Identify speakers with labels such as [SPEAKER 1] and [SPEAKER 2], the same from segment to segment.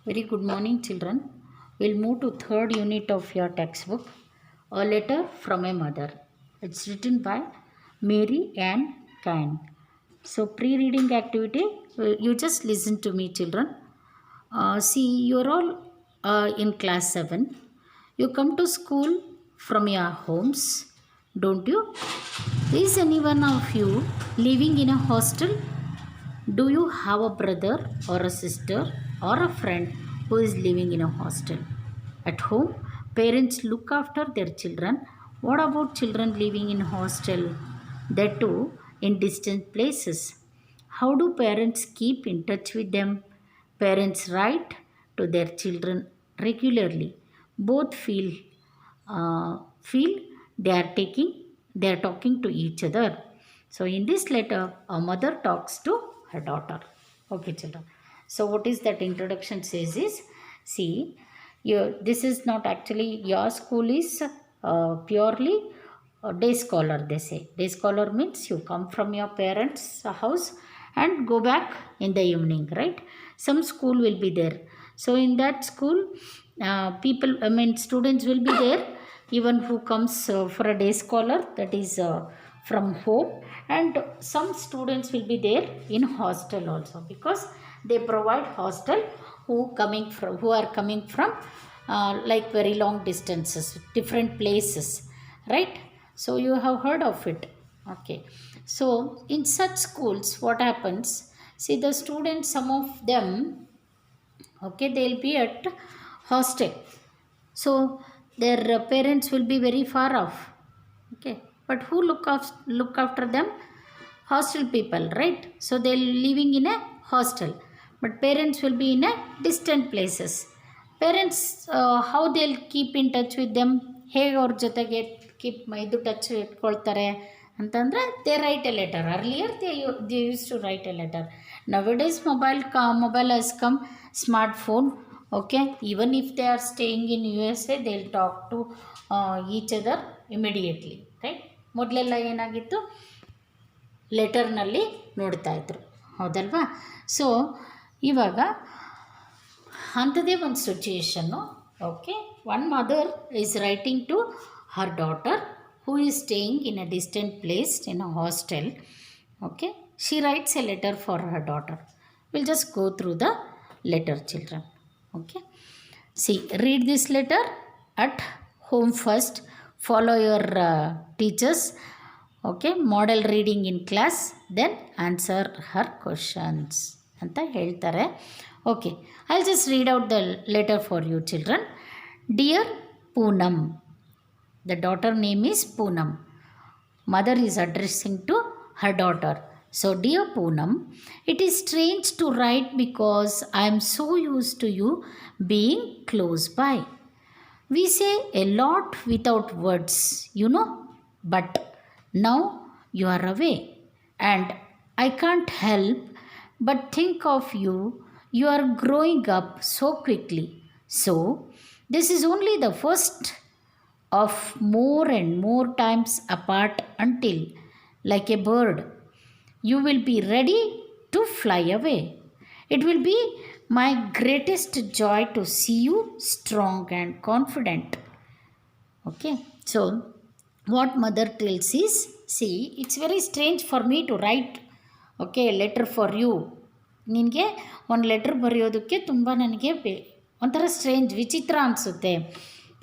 [SPEAKER 1] Very good morning, children. We'll move to third unit of your textbook, A Letter from a Mother. It's written by Mary Ann Cain. So, pre-reading activity, you just listen to me, children. See, you're all in class 7. You come to school from your homes, don't you? Is anyone of you living in a hostel? Do you have a brother or a sister or a friend who is living in a hostel? At home, parents look after their children. What about children living in hostel? That too in distant places. How do parents keep in touch with them? Parents write to their children regularly. Both feel they are talking to each other. So in this letter, a mother talks to her daughter. Okay, children. So what is that introduction says is, see, this is not actually your school is purely a day scholar. They say day scholar means you come from your parents' house and go back in the evening, right? Some school will be there. So in that school, students will be there, even who comes for a day scholar, that is from home, and some students will be there in hostel also, because they provide hostel who are coming from like very long distances, different places, right? So you have heard of it. Okay, so in such schools what happens, see, the students, some of them, okay, they'll be at hostel, so their parents will be very far off. Okay, but who look after them? Hostel people, right? So they're living in a hostel, but parents will be in a distant places. Parents, how they'll keep in touch with them, ಹೇಗೆ ಅವ್ರ ಜೊತೆಗೆ keep ಇದು touch ಇಟ್ಕೊಳ್ತಾರೆ ಅಂತಂದರೆ, they write a letter. Earlier they use to write a letter. Nowadays mobile has come, smartphone. Okay, even if they are staying in USA, they'll talk to each other immediately, right? ಮೊದಲೆಲ್ಲ ಏನಾಗಿತ್ತು, ಲೆಟರ್ನಲ್ಲಿ ನೋಡ್ತಾ ಇದ್ರು, ಹೌದಲ್ವಾ? So ಇವಾಗ ಅಂಥದ್ದೇ ಒಂದು situation. Okay, one mother is writing to her daughter who is staying in a distant place in a hostel. Okay, she writes a letter for her daughter. Will just go through the letter, children. Okay, see, read this letter at home first. Follow your teachers. Okay, model reading in class, then answer her questions anta heltare. Okay, I'll just read out the letter for you, children. Dear Poonam, the daughter name is Poonam. Mother is addressing to her daughter. So, dear Poonam, it is strange to write because I am so used to you being close by. We say a lot without words, you know, but now you are away and I can't help but think of you. You are growing up so quickly. So, this is only the first of more and more times apart until, like a bird, you will be ready to fly away. It will be my greatest joy to see you strong and confident. Okay, so what mother tells is, see, it's very strange for me to write, okay, a letter for you. ನಿನಗೆ ಒಂದು letter ಬರೆಯೋದಕ್ಕೆ ತುಂಬ ನನಗೆ ಒಂಥರ strange, ವಿಚಿತ್ರ ಅನಿಸುತ್ತೆ.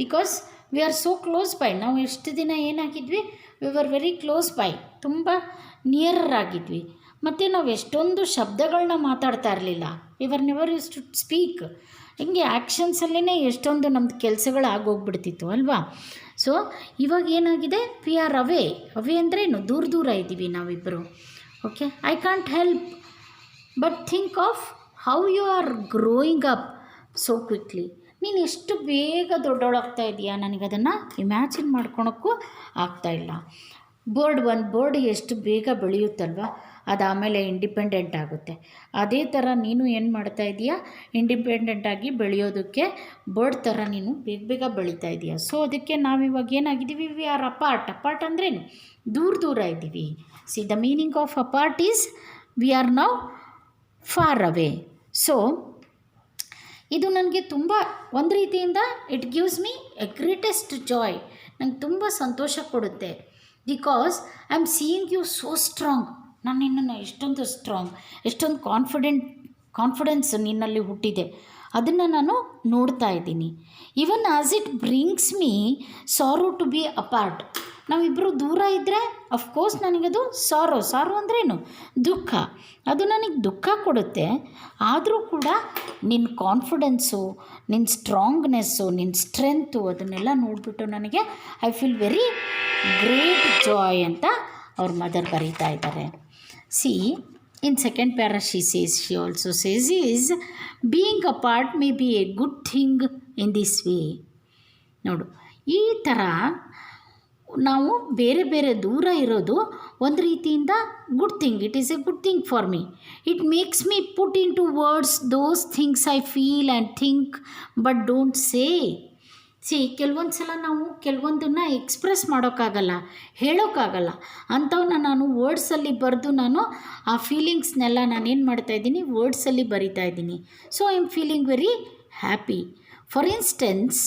[SPEAKER 1] Because we are so close by. ನಾವು ಎಷ್ಟು ದಿನ ಏನಾಗಿದ್ವಿ, we are very close by, ತುಂಬ ನಿಯರರ್ ಆಗಿದ್ವಿ. ಮತ್ತು ನಾವು ಎಷ್ಟೊಂದು ಶಬ್ದಗಳನ್ನ ಮಾತಾಡ್ತಾ ಇರಲಿಲ್ಲ. We are never use to speak. ಹಿಂಗೆ ಆ್ಯಕ್ಷನ್ಸಲ್ಲೇ ಎಷ್ಟೊಂದು ನಮ್ಮದು ಕೆಲಸಗಳು ಆಗೋಗ್ಬಿಡ್ತಿತ್ತು ಅಲ್ವಾ? ಸೊ ಇವಾಗ ಏನಾಗಿದೆ, ವಿ ಆರ್ ಅವೇ. ಅವೇ ಅಂದ್ರೇನು, ದೂರ ದೂರ ಇದ್ದೀವಿ ನಾವಿಬ್ಬರು. Okay, I can't help but think of how you are growing up so quickly. ನೀನು ಎಷ್ಟು ಬೇಗ ದೊಡ್ಡೋಳಾಗ್ತಾ ಇದೆಯಾ, ನನಗದನ್ನು ಇಮ್ಯಾಜಿನ್ ಮಾಡ್ಕೊಳಕ್ಕೂ ಆಗ್ತಾಯಿಲ್ಲ. ಒಂದು ಬರ್ಡ್ ಎಷ್ಟು ಬೇಗ ಬೆಳೆಯುತ್ತಲ್ವ, ಅದಾದಮೇಲೆ ಇಂಡಿಪೆಂಡೆಂಟ್ ಆಗುತ್ತೆ. ಅದೇ ಥರ ನೀನು ಏನು ಮಾಡ್ತಾ ಇದೀಯಾ, ಇಂಡಿಪೆಂಡೆಂಟಾಗಿ ಬೆಳೆಯೋದಕ್ಕೆ ಬರ್ಡ್ ಥರ ನೀನು ಬೇಗ ಬೇಗ ಬೆಳೀತಾ ಇದೆಯಾ. ಸೊ ಅದಕ್ಕೆ ನಾವಿವಾಗ ಏನಾಗಿದ್ದೀವಿ, ವಿ ಆರ್ ಅಪಾರ್ಟ್. ಅಪಾರ್ಟ್ ಅಂದ್ರೇನು, ದೂರ ದೂರ ಇದ್ದೀವಿ. See, the meaning of apart is we are now far away. So ಇದು ನನಗೆ ತುಂಬ ಒಂದು ರೀತಿಯಿಂದ it gives me a greatest joy. ನಂಗೆ ತುಂಬ ಸಂತೋಷ ಕೊಡುತ್ತೆ. Because I am seeing you so strong. ನಾನು ನಿನ್ನನ್ನು ಎಷ್ಟೊಂದು ಸ್ಟ್ರಾಂಗ್, ಎಷ್ಟೊಂದು ಕಾನ್ಫಿಡೆನ್ಸ್ ನಿನ್ನಲ್ಲಿ ಹುಟ್ಟಿದೆ, ಅದನ್ನು ನಾನು ನೋಡ್ತಾ ಇದ್ದೀನಿ. Even as it brings me sorrow to be apart. ನಾವಿಬ್ಬರು ದೂರ ಇದ್ದರೆ ಅಫ್ಕೋರ್ಸ್ ನನಗದು ಸಾರೋ ಅಂದ್ರೇನು, ದುಃಖ. ಅದು ನನಗೆ ದುಃಖ ಕೊಡುತ್ತೆ. ಆದರೂ ಕೂಡ ನಿನ್ನ ಕಾನ್ಫಿಡೆನ್ಸು, ನಿನ್ನ ಸ್ಟ್ರಾಂಗ್ನೆಸ್ಸು, ನಿನ್ನ ಸ್ಟ್ರೆಂತು ಅದನ್ನೆಲ್ಲ ನೋಡಿಬಿಟ್ಟು ನನಗೆ I feel very great Joy ಅಂತ ಅವ್ರ ಮದರ್ ಬರೀತಾ ಇದ್ದಾರೆ. C in second para she also says is being apart may be a good thing in this way. ನೋಡು, ಈ ಥರ ನಾವು ಬೇರೆ ಬೇರೆ ದೂರ ಇರೋದು ಒಂದು ರೀತಿಯಿಂದ good thing. It is a good thing for me. It makes me put into words those things I feel and think but don't say. ಕೆಲವೊಂದು ಸಲ ನಾವು ಕೆಲವೊಂದನ್ನು ಎಕ್ಸ್ಪ್ರೆಸ್ ಮಾಡೋಕ್ಕಾಗಲ್ಲ, ಹೇಳೋಕ್ಕಾಗಲ್ಲ. ಅಂಥವನ್ನ ನಾನು ವರ್ಡ್ಸಲ್ಲಿ ಬರೆದು ನಾನು ಆ ಫೀಲಿಂಗ್ಸ್ನೆಲ್ಲ ನಾನೇನು ಮಾಡ್ತಾಯಿದ್ದೀನಿ, ವರ್ಡ್ಸಲ್ಲಿ ಬರಿತಾ ಇದ್ದೀನಿ. So I am feeling very happy. For instance,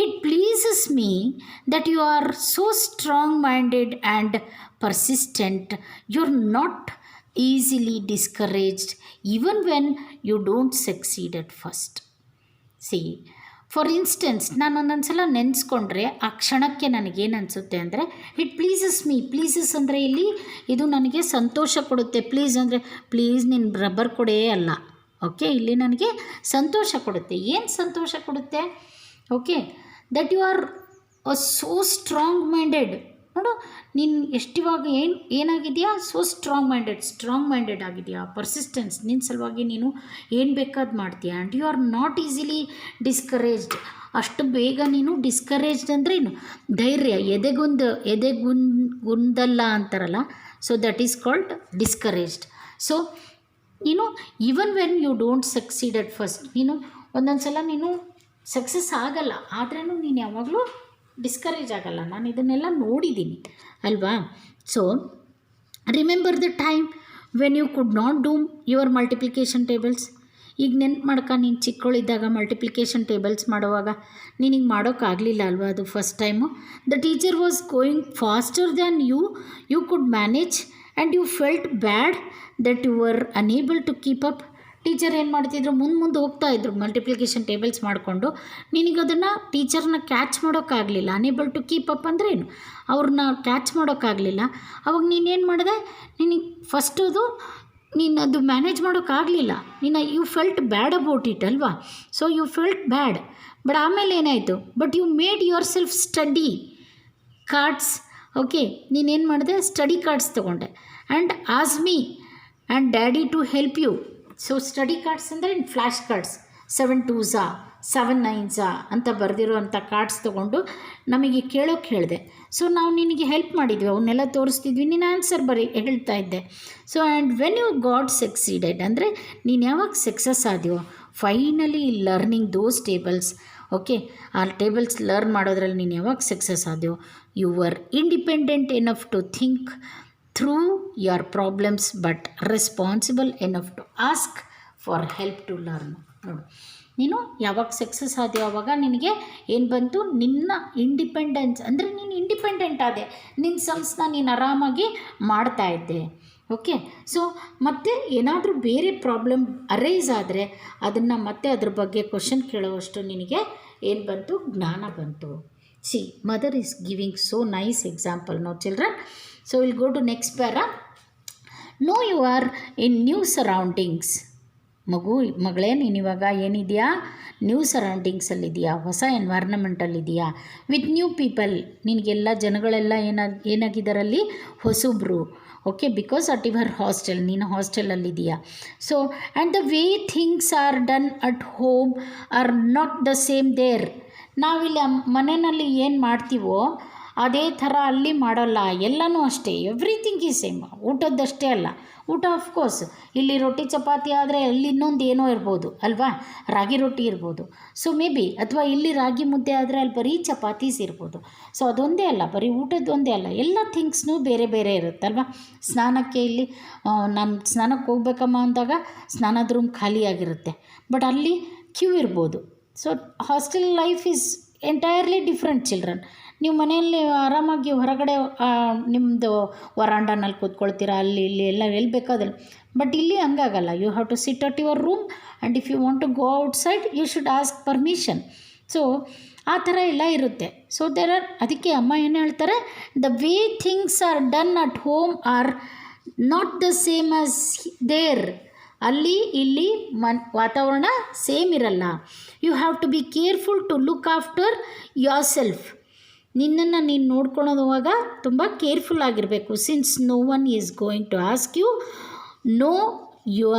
[SPEAKER 1] it pleases me that you are so strong minded and persistent. You are not easily discouraged even when you don't succeed at first. For instance, ನಾನು ಒಂದೊಂದು ಸಲ ನೆನೆಸ್ಕೊಂಡ್ರೆ ಆ ಕ್ಷಣಕ್ಕೆ ನನಗೇನು ಅನಿಸುತ್ತೆ ಅಂದರೆ, it pleases me. Pleases ಅಂದರೆ ಇಲ್ಲಿ ಇದು ನನಗೆ ಸಂತೋಷ ಕೊಡುತ್ತೆ. ಪ್ಲೀಸ್ ಅಂದರೆ ಪ್ಲೀಸ್ ನಿನ್ನ ರಬ್ಬರ್ ಕೊಡೇ ಅಲ್ಲ. ಓಕೆ, ಇಲ್ಲಿ ನನಗೆ ಸಂತೋಷ ಕೊಡುತ್ತೆ. ಏನು ಸಂತೋಷ ಕೊಡುತ್ತೆ? Okay, that you are so strong minded. ನೋಡು, ನೀನು ಎಷ್ಟಿವಾಗ ಏನಾಗಿದೆಯಾ, ಸೋ ಸ್ಟ್ರಾಂಗ್ ಮೈಂಡೆಡ್ ಆಗಿದೆಯಾ. ಪರ್ಸಿಸ್ಟೆನ್ಸ್, ನಿನ್ನ ಸಲುವಾಗಿ ನೀನು ಏನು ಬೇಕಾದ್ದು ಮಾಡ್ತೀಯ. And you are not easily discouraged. ಅಷ್ಟು ಬೇಗ ನೀನು ಡಿಸ್ಕರೇಜ್ಡ್ ಅಂದರೆ ಏನು, ಧೈರ್ಯ, ಎದೆಗುಂದಲ್ಲ ಅಂತಾರಲ್ಲ. So that is called discouraged. So ನೀನು even when you don't succeed at first, ನೀನು ಒಂದೊಂದು ಸಲ ನೀನು ಸಕ್ಸಸ್ ಆಗಲ್ಲ, ಆದ್ರೂ ನೀನು ಯಾವಾಗಲೂ ಡಿಸ್ಕರೇಜ್ ಆಗಲ್ಲ. ನಾನು ಇದನ್ನೆಲ್ಲ ನೋಡಿದ್ದೀನಿ ಅಲ್ವಾ. So remember the time when you could not do your multiplication tables. ಈಗ ನೆನ್ಪು ಮಾಡ್ಕ, ನೀನು ಚಿಕ್ಕವಳಿದ್ದಾಗ ಮಲ್ಟಿಪ್ಲಿಕೇಶನ್ ಟೇಬಲ್ಸ್ ಮಾಡುವಾಗ ನೀನಿಗೆ ಮಾಡೋಕ್ಕಾಗಲಿಲ್ಲ ಅಲ್ವಾ, ಅದು first time. The teacher was going faster than you could manage and you felt bad that you were unable to keep up. Teacher ಏನು ಮಾಡ್ತಿದ್ರು, ಮುಂದೆ ಹೋಗ್ತಾಯಿದ್ರು ಮಲ್ಟಿಪ್ಲಿಕೇಶನ್ ಟೇಬಲ್ಸ್ ಮಾಡಿಕೊಂಡು. ನಿನಗದನ್ನು ಟೀಚರ್ನ ಕ್ಯಾಚ್ ಮಾಡೋಕ್ಕಾಗಲಿಲ್ಲ. ಅನೇಬಲ್ ಟು ಕೀಪ್ ಅಪ್ ಅಂದರೆ ಏನು, ಅವ್ರನ್ನ ಕ್ಯಾಚ್ ಮಾಡೋಕ್ಕಾಗಲಿಲ್ಲ. ಅವಾಗ ನೀನೇನು ಮಾಡಿದೆ, ನಿನಗೆ ಫಸ್ಟದು ನೀನು ಅದು ಮ್ಯಾನೇಜ್ ಮಾಡೋಕ್ಕಾಗಲಿಲ್ಲ. You felt bad about it ಅಲ್ವಾ. So you felt bad. But ಆಮೇಲೆ ಏನಾಯಿತು, but you made yourself study cards. Okay, ನೀನೇನು ಮಾಡಿದೆ, ಸ್ಟಡಿ ಕಾರ್ಡ್ಸ್ ತೊಗೊಂಡೆ and ask me and daddy to help you. So study cards ಅಂದರೆ flash cards, 7 2s 7 9s ಅಂತ ಬರೆದಿರೋ ಅಂಥ ಕಾರ್ಡ್ಸ್ ತೊಗೊಂಡು ನಮಗೆ ಕೇಳೋಕ್ಕೆ ಹೇಳಿದೆ. ಸೊ ನಾವು ನಿನಗೆ ಹೆಲ್ಪ್ ಮಾಡಿದ್ವಿ, ಅವನ್ನೆಲ್ಲ ತೋರಿಸ್ತಿದ್ವಿ, ನೀನು ಆನ್ಸರ್ ಹೇಳ್ತಾ ಇದ್ದೆ. So and when you got succeeded ಅಂದರೆ ನೀನು ಯಾವಾಗ ಸಕ್ಸಸ್ ಆದ್ಯೋ, finally learning those tables. Okay, ಆ ಟೇಬಲ್ಸ್ ಲರ್ನ್ ಮಾಡೋದ್ರಲ್ಲಿ ನೀನು ಯಾವಾಗ ಸಕ್ಸಸ್ ಆದ್ಯೋ, you are independent enough to think through your problems but responsible enough to ask for help to learn. ನೋಡು, ನೀನು ಯಾವಾಗ ಸಕ್ಸಸ್ ಆದೆಯೋ ಆವಾಗ ನಿನಗೆ ಏನು ಬಂತು, ನಿನ್ನ ಇಂಡಿಪೆಂಡೆನ್ಸ್ ಅಂದರೆ ನೀನು ಇಂಡಿಪೆಂಡೆಂಟ್ ಆದೆ, ನಿನ್ನ ಸಮ್ಸ್ನ ನೀನು ಆರಾಮಾಗಿ ಮಾಡ್ತಾ ಇದ್ದೆ. ಓಕೆ, ಸೊ ಮತ್ತೆ ಏನಾದರೂ ಬೇರೆ ಪ್ರಾಬ್ಲಮ್ ಅರೈಸ್ ಆದರೆ ಅದನ್ನು ಮತ್ತೆ ಅದ್ರ ಬಗ್ಗೆ ಕ್ವಶನ್ ಕೇಳೋವಷ್ಟು ನಿನಗೆ ಏನು ಬಂತು, ಜ್ಞಾನ ಬಂತು. See, mother is giving so nice example. No children, so we'll go to next para. Know you are in new surroundings. ಮಗಳೇ, ನೀನು ಇವಾಗ ಏನಿದೆಯಾ, ನ್ಯೂ ಸರೌಂಡಿಂಗ್ಸಲ್ಲಿದೆಯಾ, ಹೊಸ ಎನ್ವೈರ್ನಮೆಂಟಲ್ಲಿದೆಯಾ, ವಿತ್ ನ್ಯೂ ಪೀಪಲ್. ನಿನಗೆಲ್ಲ ಜನಗಳೆಲ್ಲ ಏನಾಗಿದ್ದಾರಲ್ಲಿ, ಹೊಸಬ್ರು. Okay, because at your hostel, ನೀನು ಹಾಸ್ಟೆಲಲ್ಲಿದೆಯಾ. So and the way things are done at home are not the same there. ನಾವಿಲ್ಲಿ ಮನೆಯಲ್ಲಿ ಏನು ಮಾಡ್ತೀವೋ ಅದೇ ಥರ ಅಲ್ಲಿ ಮಾಡೋಲ್ಲ. ಎಲ್ಲನೂ ಅಷ್ಟೇ, ಎವ್ರಿಥಿಂಗ್ ಈಸ್ ಸೇಮ್. ಊಟದ್ದಷ್ಟೇ ಅಲ್ಲ, ಊಟ ಆಫ್ಕೋರ್ಸ್ ಇಲ್ಲಿ ರೊಟ್ಟಿ ಚಪಾತಿ ಆದರೆ ಅಲ್ಲಿ ಇನ್ನೊಂದು ಏನೋ ಇರ್ಬೋದು ಅಲ್ವಾ, ರಾಗಿ ರೊಟ್ಟಿ ಇರ್ಬೋದು. ಸೊ ಮೇ ಬಿ, ಅಥವಾ ಇಲ್ಲಿ ರಾಗಿ ಮುದ್ದೆ ಆದರೆ ಅಲ್ಲಿ ಬರೀ ಚಪಾತೀಸ್ ಇರ್ಬೋದು. ಸೊ ಅದೊಂದೇ ಅಲ್ಲ, ಬರೀ ಊಟದ್ದೊಂದೇ ಅಲ್ಲ, ಎಲ್ಲ ಥಿಂಗ್ಸ್ನೂ ಬೇರೆ ಬೇರೆ ಇರುತ್ತಲ್ವ. ಸ್ನಾನಕ್ಕೆ ಇಲ್ಲಿ ನಾನು ಸ್ನಾನಕ್ಕೆ ಹೋಗ್ಬೇಕಮ್ಮ ಅಂದಾಗ ಸ್ನಾನದ ರೂಮ್ ಖಾಲಿಯಾಗಿರುತ್ತೆ. ಬಟ್ ಅಲ್ಲಿ ಕ್ಯೂ ಇರ್ಬೋದು. So hostel life is entirely different children. ನೀವು ಮನೆಯಲ್ಲಿ ಆರಾಮಾಗಿ ಹೊರಗಡೆ ನಿಮ್ಮದು ವರಾಂಡನಲ್ಲಿ ಕೂತ್ಕೊಳ್ತೀರಾ, ಅಲ್ಲಿ ಇಲ್ಲಿ ಎಲ್ಲ ಎಲ್ಲಿ ಬೇಕಾದಲ್ಲಿ. ಬಟ್ ಇಲ್ಲಿ ಹಂಗಾಗಲ್ಲ. You have to sit at your room and if you want to go outside you should ask permission. So ಆ ಥರ ಎಲ್ಲ ಇರುತ್ತೆ. ಸೊ ಅದಕ್ಕೆ ಅಮ್ಮ ಏನು ಹೇಳ್ತಾರೆ, the way things are done at home are not the same as there. ಅಲ್ಲಿ ಇಲ್ಲಿ ವಾತಾವರಣ ಸೇಮ್ ಇರಲ್ಲ. You have to be careful to look after yourself. ನಿನ್ನನ್ನು ನೀನು ನೋಡ್ಕೊಳೋದುವಾಗ ತುಂಬ ಕೇರ್ಫುಲ್ ಆಗಿರಬೇಕು. Since no one is going to ask you, no you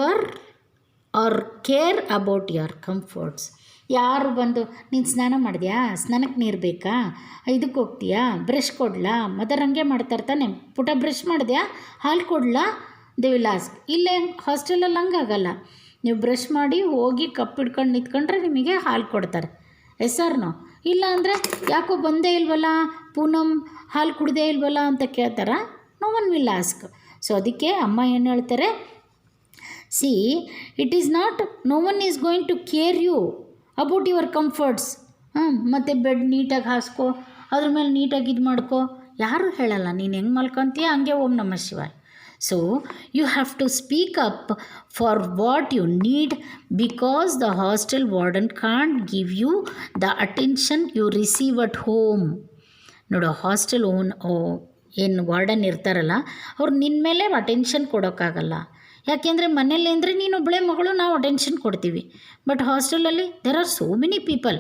[SPEAKER 1] are are care about your comforts. ಯಾರು ಬಂದು ನೀನು ಸ್ನಾನ ಮಾಡಿದ್ಯಾ, ಸ್ನಾನಕ್ಕೆ ನೀರು ಬೇಕಾ, ಇದಕ್ಕೆ ಹೋಗ್ತೀಯಾ, ಬ್ರಷ್ ಕೊಡಲಾ, ಮದರ್ ಹಂಗೆ ಮಾಡ್ತಾಯಿರ್ತಾನೆ, ಪುಟ ಬ್ರಷ್ ಮಾಡಿದ್ಯಾ, ಹಾಲು ಕೊಡಲಾ, ದೇ ವಿಲ್ ಆಸ್ಕ್. ಇಲ್ಲೇ ಹಾಸ್ಟೆಲಲ್ಲಿ ಹಂಗಾಗಲ್ಲ. ನೀವು ಬ್ರಷ್ ಮಾಡಿ ಹೋಗಿ ಕಪ್ ಹಿಡ್ಕೊಂಡು ನಿಂತ್ಕೊಂಡ್ರೆ ನಿಮಗೆ ಹಾಲು ಕೊಡ್ತಾರೆ. Yes or no? ಇಲ್ಲ ಅಂದರೆ ಯಾಕೋ ಬಂದೇ ಇಲ್ವಲ್ಲ, ಪೂನಮ್ ಹಾಲು ಕುಡ್ದೇ ಇಲ್ವಲ್ಲ ಅಂತ ಕೇಳ್ತಾರ. No one will ask. So ಅದಕ್ಕೆ ಅಮ್ಮ ಏನು ಹೇಳ್ತಾರೆ, see it is not, no one is going to care you about your comforts. ಮತ್ತು ಬೆಡ್ ನೀಟಾಗಿ ಹಾಸ್ಕೋ, ಅದ್ರ ಮೇಲೆ ನೀಟಾಗಿ ಇದು ಮಾಡ್ಕೋ, ಯಾರೂ ಹೇಳಲ್ಲ. ನೀನು ಹೆಂಗೆ ಮಲ್ಕೊತೀಯ ಹಂಗೆ ಓಂ ನಮಃ ಶಿವಾಯ. So you have to speak up for what you need because the hostel warden can't give you the attention you receive at home. ನೋಡು, ಹಾಸ್ಟೆಲ್ ಏನು ವಾರ್ಡನ್ ಇರ್ತಾರಲ್ಲ, ಅವ್ರು ನಿನ್ನ ಮೇಲೆ ಅಟೆನ್ಷನ್ ಕೊಡೋಕ್ಕಾಗಲ್ಲ. ಯಾಕೆಂದರೆ ಮನೇಲಿ ಅಂದರೆ ನೀನೊಬ್ಬಳೇ ಮಗಳು, ನಾವು ಅಟೆನ್ಷನ್ ಕೊಡ್ತೀವಿ. ಬಟ್ ಹಾಸ್ಟೆಲಲ್ಲಿ there are so many people.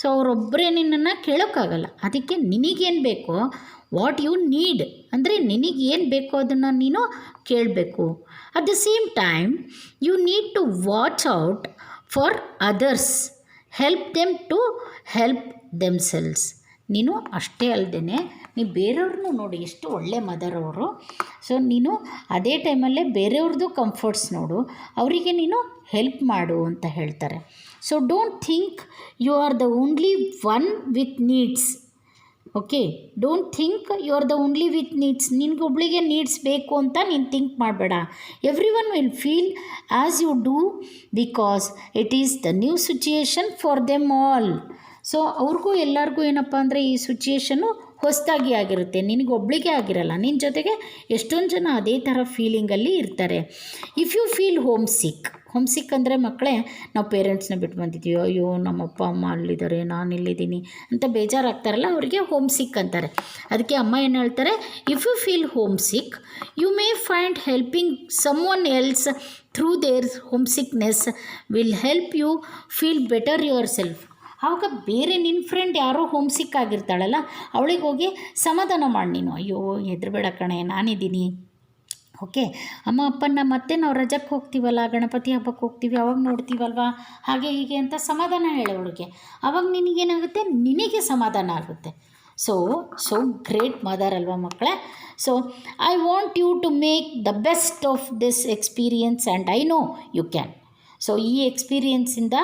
[SPEAKER 1] So ಅವರೊಬ್ಬರೇ ನಿನ್ನನ್ನು ಕೇಳೋಕ್ಕಾಗಲ್ಲ. ಅದಕ್ಕೆ ನಿನಗೇನು ಬೇಕೋ, ವಾಟ್ ಯು ನೀಡ್ ಅಂದರೆ ನಿನಗೇನು ಬೇಕೋ ಅದನ್ನು ನೀನು ಕೇಳಬೇಕು. At the same time you need to watch out for others, help them to help themselves. ನೀನು ಅಷ್ಟೇ ಅಲ್ಲದೆ ನೀನು ಬೇರೆಯವ್ರನ್ನೂ ನೋಡಿ, ಎಷ್ಟು ಒಳ್ಳೆ ಮದರ್ ಅವರು. ಸೊ ನೀನು ಅದೇ ಟೈಮಲ್ಲೇ ಬೇರೆಯವ್ರದ್ದು ಕಂಫರ್ಟ್ಸ್ ನೋಡು, ಅವರಿಗೆ ನೀನು ಹೆಲ್ಪ್ ಮಾಡು ಅಂತ ಹೇಳ್ತಾರೆ. So don't think you are the only one with needs. Okay, don't think you are the only with needs. ನಿನಗೊಬ್ಳಿಗೆ ನೀಡ್ಸ್ ಬೇಕು ಅಂತ ನೀನು ಥಿಂಕ್ ಮಾಡಬೇಡ. Everyone will feel as you do because it is the new situation for them all. So ಅವ್ರಿಗೂ ಎಲ್ಲರಿಗೂ ಏನಪ್ಪ ಅಂದರೆ ಈ ಸಿಚುಯೇಷನ್ನು ಹೊಸದಾಗಿ ಆಗಿರುತ್ತೆ, ನಿನಗೊಬ್ಳಿಗೆ ಆಗಿರಲ್ಲ. ನಿನ್ನ ಜೊತೆಗೆ ಎಷ್ಟೊಂದು ಜನ ಅದೇ ಥರ ಫೀಲಿಂಗಲ್ಲಿ ಇರ್ತಾರೆ. ಇಫ್ ಯು ಫೀಲ್ ಹೋಮ್ ಸಿಕ್ ಅಂದರೆ ಮಕ್ಕಳೇ, ನಾವು ಪೇರೆಂಟ್ಸ್ನ ಬಿಟ್ಟು ಬಂದಿದ್ದೀವಿ, ಅಯ್ಯೋ ನಮ್ಮ ಅಪ್ಪ ಅಮ್ಮ ಅಲ್ಲಿದ್ದಾರೆ, ನಾನು ಇಲ್ಲಿದ್ದೀನಿ ಅಂತ ಬೇಜಾರಾಗ್ತಾರಲ್ಲ, ಅವರಿಗೆ ಹೋಮ್ ಸಿಕ್ ಅಂತಾರೆ. ಅದಕ್ಕೆ ಅಮ್ಮ ಏನು ಹೇಳ್ತಾರೆ, if you feel homesick you may find helping someone else through their homesickness will help you feel better yourself. ಆವಾಗ ಬೇರೆ ನಿನ್ನ ಫ್ರೆಂಡ್ ಯಾರೋ ಹೋಮ್ ಸಿಕ್ ಆಗಿರ್ತಾಳಲ್ಲ, ಅವಳಿಗೆ ಹೋಗಿ ಸಮಾಧಾನ ಮಾಡಿ ನೀನು, ಅಯ್ಯೋ ಹೆದರಬೇಡ ಕಣೆ, ನಾನಿದ್ದೀನಿ, ಓಕೆ ಅಮ್ಮ ಅಪ್ಪನ್ನ ಮತ್ತೆ ನಾವು ರಜಕ್ಕೆ ಹೋಗ್ತೀವಲ್ಲ, ಗಣಪತಿ ಹಬ್ಬಕ್ಕೆ ಹೋಗ್ತೀವಿ, ಅವಾಗ ನೋಡ್ತೀವಲ್ವ, ಹಾಗೆ ಹೀಗೆ ಅಂತ ಸಮಾಧಾನ ಹೇಳೋಳಿಗೆ. ಆವಾಗ ನಿನಗೇನಾಗುತ್ತೆ, ನಿನಗೆ ಸಮಾಧಾನ ಆಗುತ್ತೆ. ಸೊ ಗ್ರೇಟ್ ಮದರ್ ಅಲ್ವಾ ಮಕ್ಕಳೇ. So I want you to make the best of this experience and I know you can. So ಈ ಎಕ್ಸ್ಪೀರಿಯೆನ್ಸಿಂದ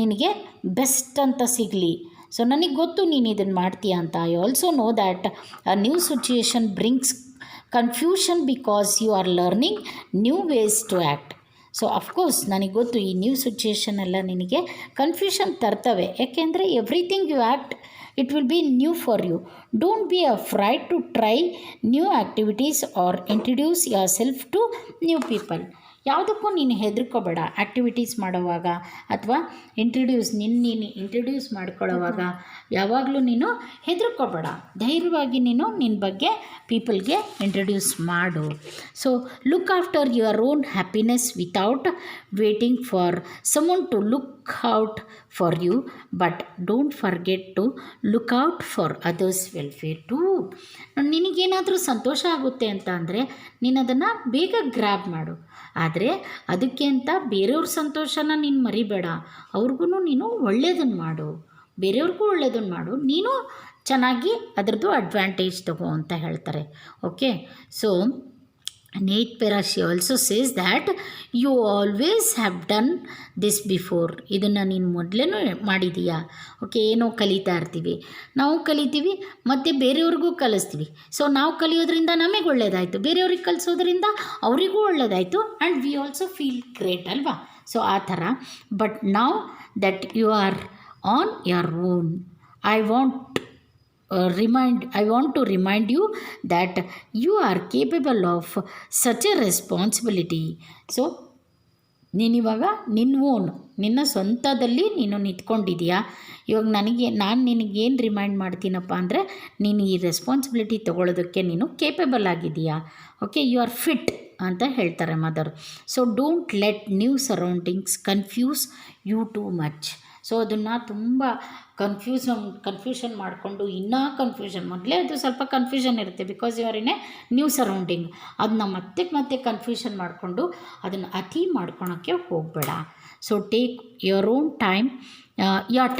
[SPEAKER 1] ನಿನಗೆ ಬೆಸ್ಟ್ ಅಂತ ಸಿಗಲಿ. ಸೊ ನನಗೆ ಗೊತ್ತು ನೀನು ಇದನ್ನು ಮಾಡ್ತೀಯ ಅಂತ. I also know that a new situation brings confusion because you are learning new ways to act. So of course ನನಗೆ ಗೊತ್ತು ಈ ನ್ಯೂ ಸಿಚುಯೇಷನ್ ಎಲ್ಲ ನಿನಗೆ ಕನ್ಫ್ಯೂಷನ್ ತರ್ತವೆ. ಯಾಕೆಂದರೆ everything you act it will be new for you. Don't be afraid to try new activities or introduce yourself to new people. ಯಾವುದಕ್ಕೂ ನೀನು ಹೆದರ್ಕೋಬೇಡ. Activities ಮಾಡೋವಾಗ ಅಥವಾ ನೀನು ಇಂಟ್ರಡ್ಯೂಸ್ ಮಾಡ್ಕೊಳ್ಳೋವಾಗ ಯಾವಾಗಲೂ ನೀನು ಹೆದರ್ಕೋಬೇಡ. ಧೈರ್ಯವಾಗಿ ನೀನು ನಿನ್ನ ಬಗ್ಗೆ ಪೀಪಲ್ಗೆ ಇಂಟ್ರಡ್ಯೂಸ್ ಮಾಡು. So look after your own happiness without waiting for someone to look out for you, but don't forget to look out for others welfare too. ನಿನಗೇನಾದರೂ ಸಂತೋಷ ಆಗುತ್ತೆ ಅಂತ ಅಂದರೆ ನೀನು ಅದನ್ನು ಬೇಗ ಗ್ರ್ಯಾಬ್ ಮಾಡು. ಆದರೆ ಅದಕ್ಕೆ ಅಂತ ಬೇರೆಯವ್ರ ಸಂತೋಷನ ನೀನು ಮರಿಬೇಡ. ಅವ್ರಿಗೂ ನೀನು ಒಳ್ಳೆಯದನ್ನು ಮಾಡು, ಬೇರೆಯವ್ರಿಗೂ ಒಳ್ಳೆಯದನ್ನು ಮಾಡು, ನೀನು ಚೆನ್ನಾಗಿ ಅದರದ್ದು ಅಡ್ವಾಂಟೇಜ್ ತಗೋ ಅಂತ ಹೇಳ್ತಾರೆ. ಓಕೆ, ಸೊ ನೇತ್ ಪೆರಾ she also says that you always have done this before. ಇದನ್ನು ನೀನು ಮೊದಲೇ ಮಾಡಿದೀಯಾ. ಓಕೆ, ಏನೋ ಕಲಿತಾ ಇರ್ತೀವಿ, ನಾವು ಕಲಿತೀವಿ ಮತ್ತು ಬೇರೆಯವ್ರಿಗೂ ಕಲಿಸ್ತೀವಿ. ಸೊ ನಾವು ಕಲಿಯೋದ್ರಿಂದ ನಮಗೆ ಒಳ್ಳೆಯದಾಯಿತು, ಬೇರೆಯವ್ರಿಗೆ ಕಲಿಸೋದ್ರಿಂದ ಅವರಿಗೂ ಒಳ್ಳೆಯದಾಯಿತು, and we also feel great ಅಲ್ವಾ. ಸೊ ಆ ಥರ. But now that you are on your own, I want to remind you that you are capable of such a responsibility. So ನೀನಿವಾಗ ನಿನ್ನ ಸ್ವಂತದಲ್ಲಿ ನೀನು ನಿಂತ್ಕೊಂಡಿದೆಯಾ. ಇವಾಗ ನಾನು ನಿನಗೇನು ರಿಮೈಂಡ್ ಮಾಡ್ತೀನಪ್ಪ ಅಂದರೆ, ನೀನು ಈ ರೆಸ್ಪಾನ್ಸಿಬಿಲಿಟಿ ತೊಗೊಳ್ಳೋದಕ್ಕೆ ನೀನು ಕೇಪಬಲ್ ಆಗಿದೆಯಾ. ಓಕೆ, ಯು ಆರ್ ಫಿಟ್ ಅಂತ ಹೇಳ್ತಾರೆ mother. So don't let new surroundings confuse you too much. So ಅದನ್ನು ತುಂಬ ಕನ್ಫ್ಯೂಷನ್ ಮಾಡಿಕೊಂಡು ಇನ್ನೂ ಮೊದಲೇ ಅದು ಸ್ವಲ್ಪ ಕನ್ಫ್ಯೂಷನ್ ಇರುತ್ತೆ, because you are in a new surrounding. ಅದನ್ನ ಮತ್ತೆ ಕನ್ಫ್ಯೂಷನ್ ಮಾಡಿಕೊಂಡು ಅದನ್ನು ಅತಿ ಮಾಡ್ಕೊಳೋಕ್ಕೆ ಹೋಗಬೇಡ. So take your own time,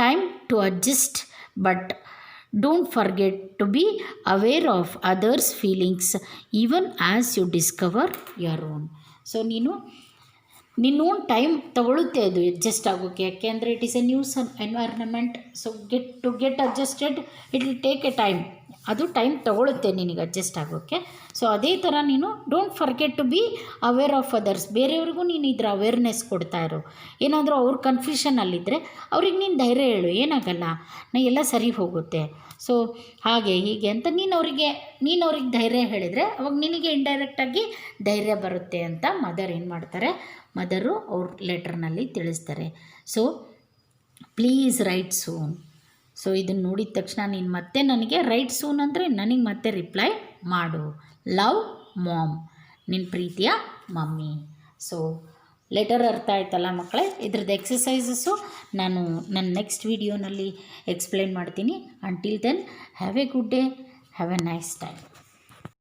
[SPEAKER 1] time to adjust, but don't forget to be aware of others feelings even as you discover your own. So ನಿನ್ನ own time ತಗೊಳುತ್ತೆ ಅದು ಅಡ್ಜಸ್ಟ್ ಆಗೋಕ್ಕೆ, ಯಾಕೆ ಅಂದರೆ it is a new environment. So get adjusted, it will take a time. ಅದು time ತಗೊಳುತ್ತೆ ನಿನಗೆ adjust ಆಗೋಕ್ಕೆ. ಸೊ ಅದೇ ಥರ ನೀನು don't forget to be aware of others. ಬೇರೆಯವ್ರಿಗೂ ನೀನು ಇದರ ಅವೇರ್ನೆಸ್ ಕೊಡ್ತಾ ಇರು. ಏನಾದರೂ ಅವ್ರ ಕನ್ಫ್ಯೂಷನಲ್ಲಿದ್ದರೆ ಅವ್ರಿಗೆ ನೀನು ಧೈರ್ಯ ಹೇಳು, ಏನಾಗಲ್ಲ, ಎಲ್ಲ ಸರಿ ಹೋಗುತ್ತೆ. ಸೊ ಹಾಗೆ ಹೀಗೆ ಅಂತ ನೀನು ಅವ್ರಿಗೆ ಧೈರ್ಯ ಹೇಳಿದರೆ ಅವಾಗ ನಿನಗೆ ಇಂಡೈರೆಕ್ಟಾಗಿ ಧೈರ್ಯ ಬರುತ್ತೆ ಅಂತ ಮದರ್ ಏನು ಮಾಡ್ತಾರೆ, ಮದರು ಅವ್ರ ಲೆಟರ್ನಲ್ಲಿ ತಿಳಿಸ್ತಾರೆ. So please right soon. So ಇದನ್ನು ನೋಡಿದ ತಕ್ಷಣ ನೀನು ಮತ್ತೆ ನನಗೆ ರೈಟ್ ಸೂನ್ ಅಂದರೆ ನನಗೆ ಮತ್ತೆ ರಿಪ್ಲೈ ಮಾಡು. ಲವ್ ಮಾಮ್, ನಿನ್ನ ಪ್ರೀತಿಯ ಮಮ್ಮಿ. ಸೊ ಲೆಟರ್ ಅರ್ಥ ಆಯ್ತಲ್ಲ ಮಕ್ಕಳೇ. ಇದ್ರದ್ದು ಎಕ್ಸಸೈಸಸ್ಸು ನಾನು ನನ್ನ ನೆಕ್ಸ್ಟ್ ವೀಡಿಯೋನಲ್ಲಿ ಎಕ್ಸ್ಪ್ಲೈನ್ ಮಾಡ್ತೀನಿ. Until then, have a good day, have a nice time.